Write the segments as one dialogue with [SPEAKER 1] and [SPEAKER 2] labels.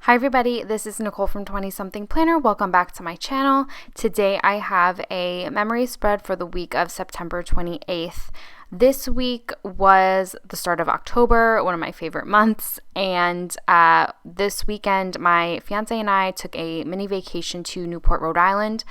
[SPEAKER 1] Hi everybody, this is Nicole from 20 Something Planner. Welcome back to my channel. Today I have a memory spread for the week of September 28th. This week was the start of October, one of my favorite months, and this weekend my fiance and I took a mini vacation to Newport, Rhode Island.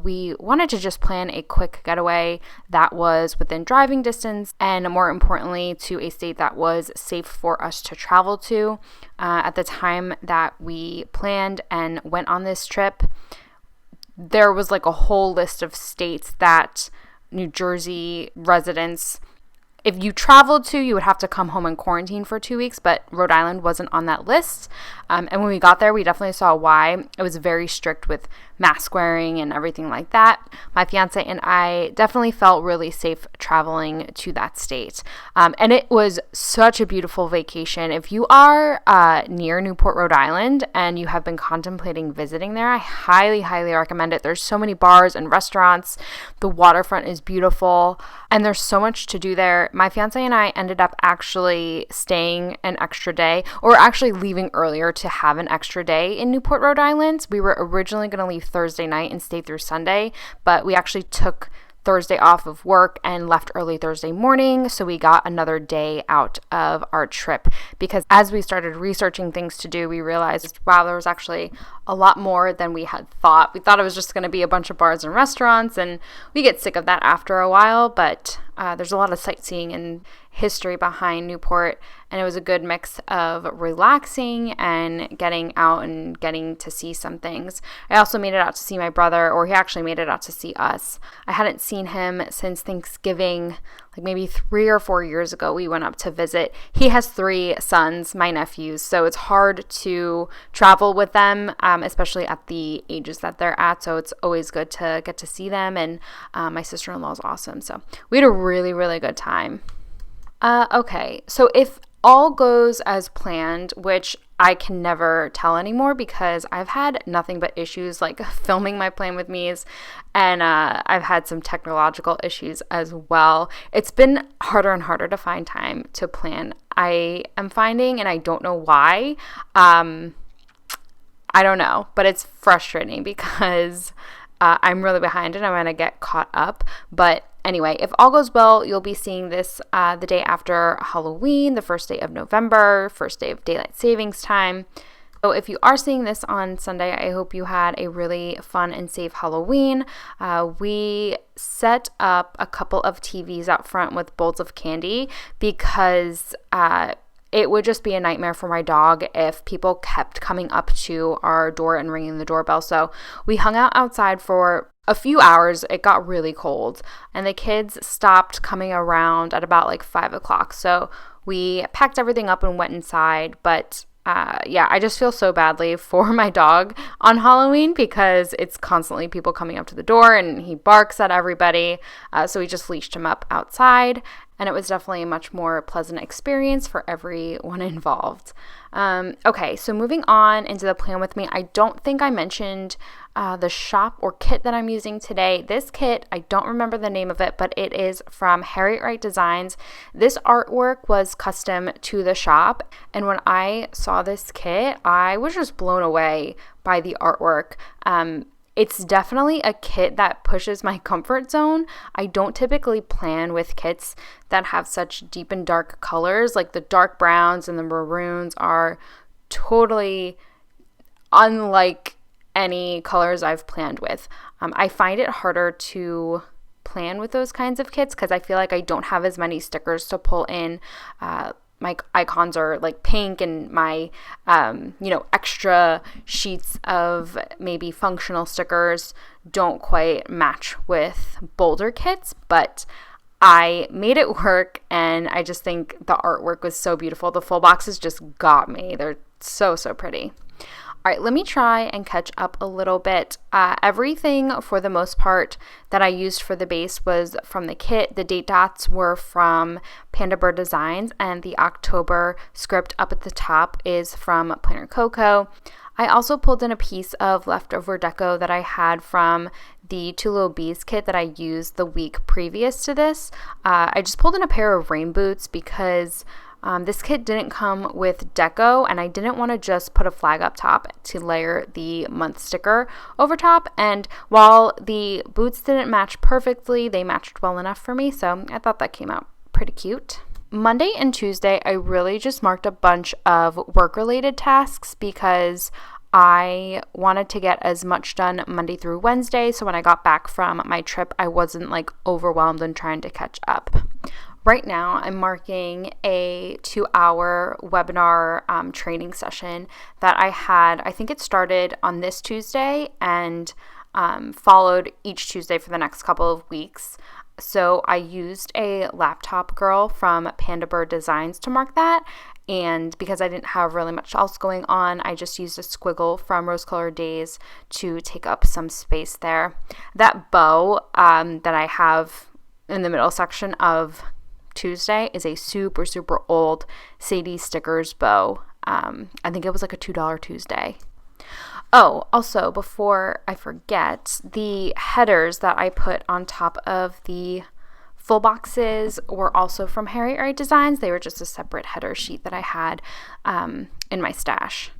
[SPEAKER 1] We wanted to just plan a quick getaway that was within driving distance and, more importantly, to a state that was safe for us to travel to. At the time that we planned and went on this trip, there was like a whole list of states that New Jersey residents, if you traveled to, you would have to come home and quarantine for 2 weeks, but Rhode Island wasn't on that list. And when we got there, we definitely saw why. It was very strict with mask wearing and everything like that. My fiance and I definitely felt really safe traveling to that state. And it was such a beautiful vacation. If you are near Newport, Rhode Island, and you have been contemplating visiting there, I highly, highly recommend it. There's so many bars and restaurants. The waterfront is beautiful, and there's so much to do there. My fiance and I ended up actually staying an extra day, or actually leaving earlier to have an extra day in Newport, Rhode Island. We were originally going to leave Thursday night and stay through Sunday, but we actually took Thursday off of work and left early Thursday morning, so we got another day out of our trip, because as we started researching things to do, we realized, wow, there was actually a lot more than we had thought. We thought it was just going to be a bunch of bars and restaurants, and we get sick of that after a while, but there's a lot of sightseeing and history behind Newport, and it was a good mix of relaxing and getting out and getting to see some things. I also made it out to see my brother, or he actually made it out to see us. I hadn't seen him since Thanksgiving, like maybe 3 or 4 years ago. We went up to visit. He has 3 sons, my nephews, so it's hard to travel with them, especially at the ages that they're at, so it's always good to get to see them, and my sister-in-law is awesome, so we had a really, really good time. Okay, so if all goes as planned, which I can never tell anymore because I've had nothing but issues like filming my plan with me's, and I've had some technological issues as well. It's been harder and harder to find time to plan. I am finding, and I don't know why, I don't know, but it's frustrating because I'm really behind and I'm going to get caught up. But anyway, if all goes well, you'll be seeing this the day after Halloween, the first day of November, first day of daylight savings time. So if you are seeing this on Sunday, I hope you had a really fun and safe Halloween. We set up a couple of TVs out front with bowls of candy because it would just be a nightmare for my dog if people kept coming up to our door and ringing the doorbell. So we hung out outside for a few hours. It got really cold, and the kids stopped coming around at about like 5 o'clock. So we packed everything up and went inside. But yeah, I just feel so badly for my dog on Halloween because it's constantly people coming up to the door and he barks at everybody. So we just leashed him up outside, and it was definitely a much more pleasant experience for everyone involved. Okay, so moving on into the plan with me, I don't think I mentioned the shop or kit that I'm using today. This kit, I don't remember the name of it, but it is from Harriet Wright Designs. This artwork was custom to the shop, and when I saw this kit, I was just blown away by the artwork. It's definitely a kit that pushes my comfort zone. I don't typically plan with kits that have such deep and dark colors. Like the dark browns and the maroons are totally unlike any colors I've planned with. I find it harder to plan with those kinds of kits because I feel like I don't have as many stickers to pull in. My icons are like pink, and my, extra sheets of maybe functional stickers don't quite match with bolder kits, but I made it work, and I just think the artwork was so beautiful. The full boxes just got me. They're so, so pretty. All right, let me try and catch up a little bit. Everything, for the most part, that I used for the base was from the kit. The date dots were from Panda Bird Designs, and the October script up at the top is from Planner Coco. I also pulled in a piece of leftover deco that I had from the Two Little Bees kit that I used the week previous to this. I just pulled in a pair of rain boots because This kit didn't come with deco, and I didn't want to just put a flag up top to layer the month sticker over top. And while the boots didn't match perfectly, they matched well enough for me, so I thought that came out pretty cute. Monday and Tuesday, I really just marked a bunch of work-related tasks because I wanted to get as much done Monday through Wednesday, so when I got back from my trip, I wasn't like overwhelmed and trying to catch up. Right now, I'm marking a 2-hour webinar training session that I had. I think it started on this Tuesday and followed each Tuesday for the next couple of weeks. So I used a laptop girl from Panda Bird Designs to mark that. And because I didn't have really much else going on, I just used a squiggle from Rose Colored Days to take up some space there. That bow that I have in the middle section of Tuesday is a super, super old Sadie Stickers bow. I think it was like a $2 Tuesday. Oh, also, before I forget, the headers that I put on top of the full boxes were also from Harriet Wright Designs. They were just a separate header sheet that I had in my stash.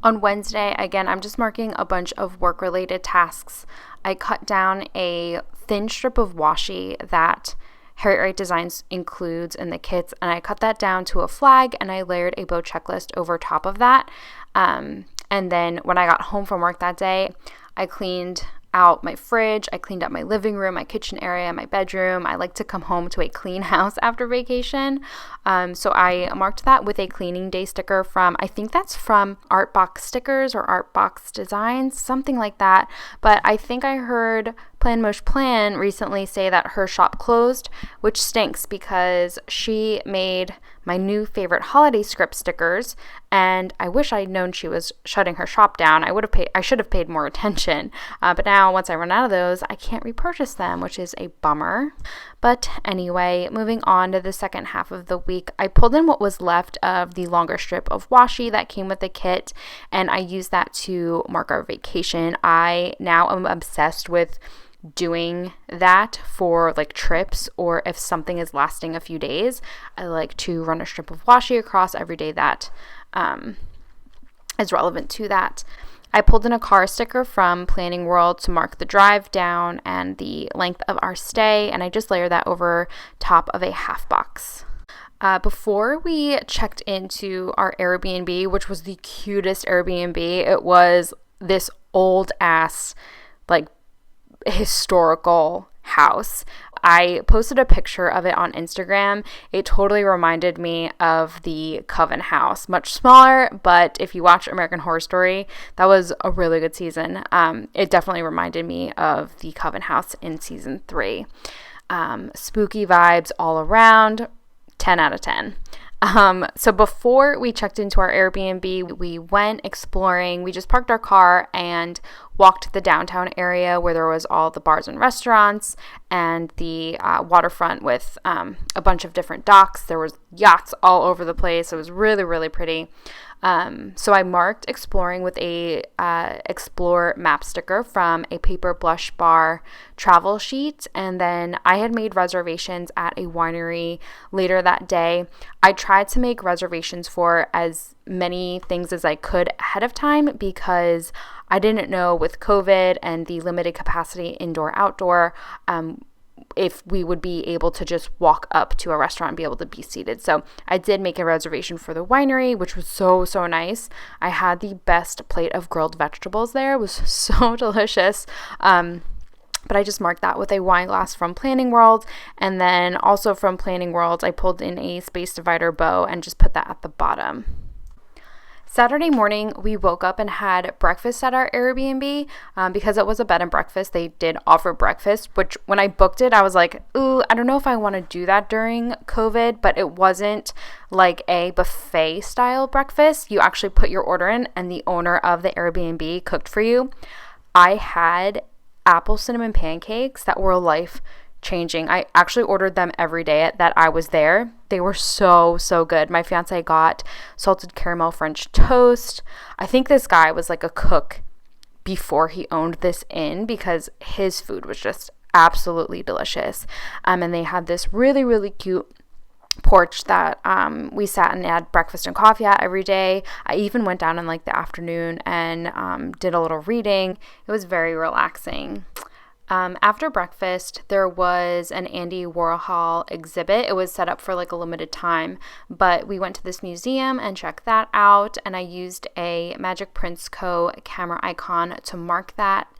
[SPEAKER 1] On Wednesday, again, I'm just marking a bunch of work-related tasks. I cut down a thin strip of washi that Harriet Wright Designs includes in the kits, and I cut that down to a flag, and I layered a bow checklist over top of that. And then when I got home from work that day, I cleaned out my fridge, I cleaned up my living room, my kitchen area, my bedroom. I like to come home to a clean house after vacation. So I marked that with a cleaning day sticker from, I think that's from Artbox Stickers or Artbox Designs, something like that. But I think I heard Plan Mosh Plan recently say that her shop closed, which stinks because she made my new favorite holiday script stickers, and I wish I'd known she was shutting her shop down. I should have paid more attention, but now once I run out of those, I can't repurchase them, which is a bummer. But anyway, moving on to the second half of the week, I pulled in what was left of the longer strip of washi that came with the kit, and I used that to mark our vacation. I now am obsessed with doing that for like trips, or if something is lasting a few days, I like to run a strip of washi across every day that is relevant to that. I pulled in a car sticker from Planning World to mark the drive down and the length of our stay, and I just layered that over top of a half box. Before we checked into our Airbnb, which was the cutest Airbnb, it was this old ass like historical house. I posted a picture of it on Instagram. It totally reminded me of the Coven house, much smaller, but if you watch American Horror Story, that was a really good season. It definitely reminded me of the Coven house in season 3. Spooky vibes all around, 10 out of 10. So before we checked into our Airbnb, we went exploring. We just parked our car and walked the downtown area where there was all the bars and restaurants and the waterfront with a bunch of different docks. There was yachts all over the place. It was really, really pretty. So I marked exploring with a explore map sticker from a paper blush bar travel sheet, and then I had made reservations at a winery later that day. I tried to make reservations for as many things as I could ahead of time because I didn't know with COVID and the limited capacity indoor-outdoor if we would be able to just walk up to a restaurant and be able to be seated. So I did make a reservation for the winery, which was so, so nice. I had the best plate of grilled vegetables there. It was so delicious. But I just marked that with a wine glass from Planning World. And then also from Planning World, I pulled in a space divider bow and just put that at the bottom. Saturday morning, we woke up and had breakfast at our Airbnb. Because it was a bed and breakfast, they did offer breakfast, which when I booked it, I was like, ooh, I don't know if I want to do that during COVID, but it wasn't like a buffet style breakfast. You actually put your order in and the owner of the Airbnb cooked for you. I had apple cinnamon pancakes that were life-changing. I actually ordered them every day that I was there. They were so, so good. My fiance got salted caramel French toast. I think this guy was like a cook before he owned this inn because his food was just absolutely delicious. And they had this really, really cute porch that we sat and had breakfast and coffee at every day. I even went down in like the afternoon and did a little reading. It was very relaxing. After breakfast, there was an Andy Warhol exhibit. It was set up for like a limited time, but we went to this museum and checked that out, and I used a Magic Prince Co. camera icon to mark that.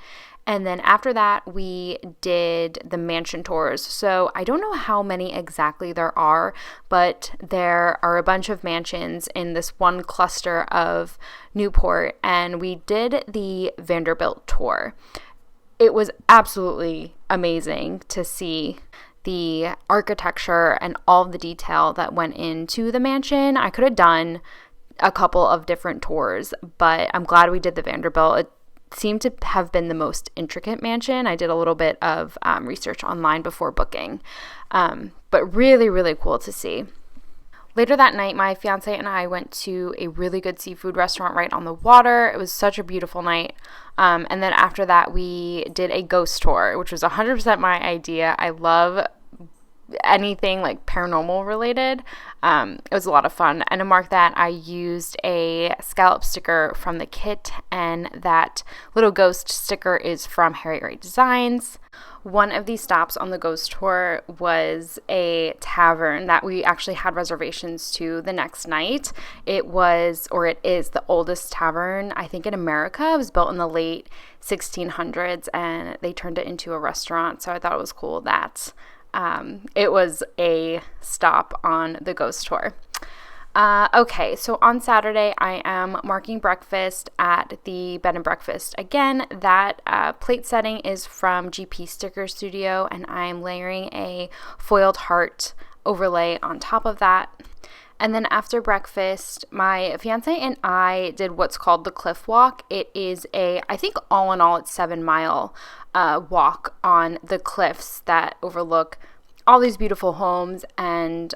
[SPEAKER 1] And then after that, we did the mansion tours. So I don't know how many exactly there are, but there are a bunch of mansions in this one cluster of Newport, and we did the Vanderbilt tour. It was absolutely amazing to see the architecture and all the detail that went into the mansion. I could have done a couple of different tours, but I'm glad we did the Vanderbilt. It seemed to have been the most intricate mansion. I did a little bit of research online before booking, but really, really cool to see. Later that night, my fiance and I went to a really good seafood restaurant right on the water. It was such a beautiful night. And then after that, we did a ghost tour, which was 100% my idea. I love anything like paranormal related. It was a lot of fun. And to mark that, I used a scallop sticker from the kit, and that little ghost sticker is from Harriet Wright Designs. One of these stops on the ghost tour was a tavern that we actually had reservations to the next night. It was, or it is, the oldest tavern, I think, in America. It was built in the late 1600s, and they turned it into a restaurant. So I thought it was cool that it was a stop on the ghost tour. Okay, so on Saturday, I am marking breakfast at the bed and breakfast. Again, that plate setting is from GP Sticker Studio, and I am layering a foiled heart overlay on top of that. And then after breakfast, my fiance and I did what's called the Cliff Walk. It is I think all in all, it's 7-mile walk on the cliffs that overlook all these beautiful homes and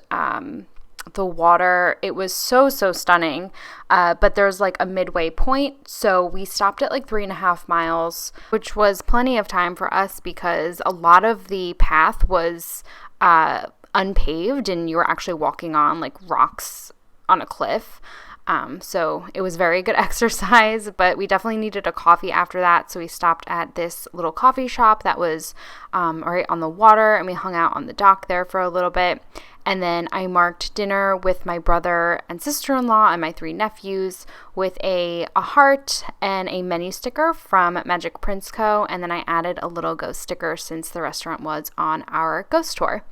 [SPEAKER 1] the water. It was so stunning, but there's like a midway point, so we stopped at like 3.5 miles, which was plenty of time for us because a lot of the path was unpaved and you were actually walking on like rocks on a cliff. So it was very good exercise, but we definitely needed a coffee after that. So we stopped at this little coffee shop that was right on the water, and we hung out on the dock there for a little bit. And then I marked dinner with my brother and sister-in-law and my 3 nephews with a heart and a menu sticker from Magic Prince Co. And then I added a little ghost sticker since the restaurant was on our ghost tour.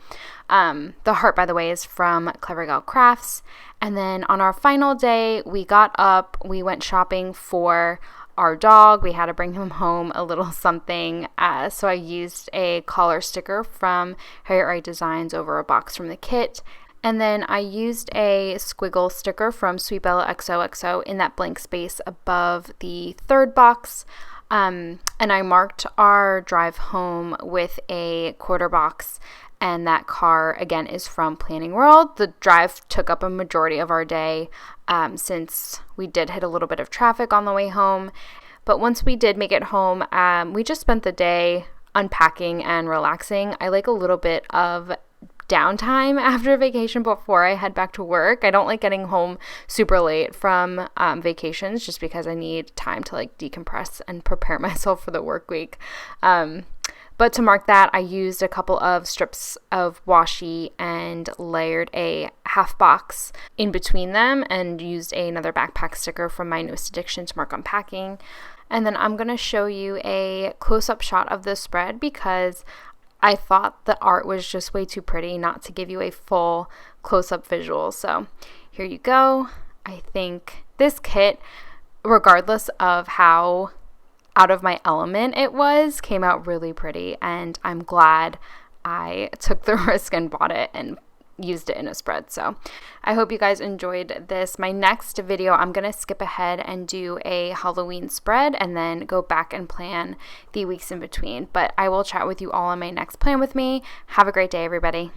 [SPEAKER 1] The heart, by the way, is from Clever Gal Crafts. And then on our final day, we got up, we went shopping for our dog. We had to bring him home a little something, so I used a collar sticker from Harriet Wright Designs over a box from the kit, and then I used a squiggle sticker from Sweet Bella XOXO in that blank space above the third box, and I marked our drive home with a quarter box. And that car, again, is from Planning World. The drive took up a majority of our day since we did hit a little bit of traffic on the way home. But once we did make it home, we just spent the day unpacking and relaxing. I like a little bit of downtime after vacation before I head back to work. I don't like getting home super late from vacations just because I need time to like decompress and prepare myself for the work week. But to mark that, I used a couple of strips of washi and layered a half box in between them and used another backpack sticker from my newest addiction to mark unpacking. And then I'm going to show you a close-up shot of the spread because I thought the art was just way too pretty not to give you a full close-up visual. So here you go. I think this kit, regardless of how out of my element it was, came out really pretty, and I'm glad I took the risk and bought it and used it in a spread. So I hope you guys enjoyed this. My next video, I'm going to skip ahead and do a Halloween spread and then go back and plan the weeks in between. But I will chat with you all on my next plan with me. Have a great day, everybody.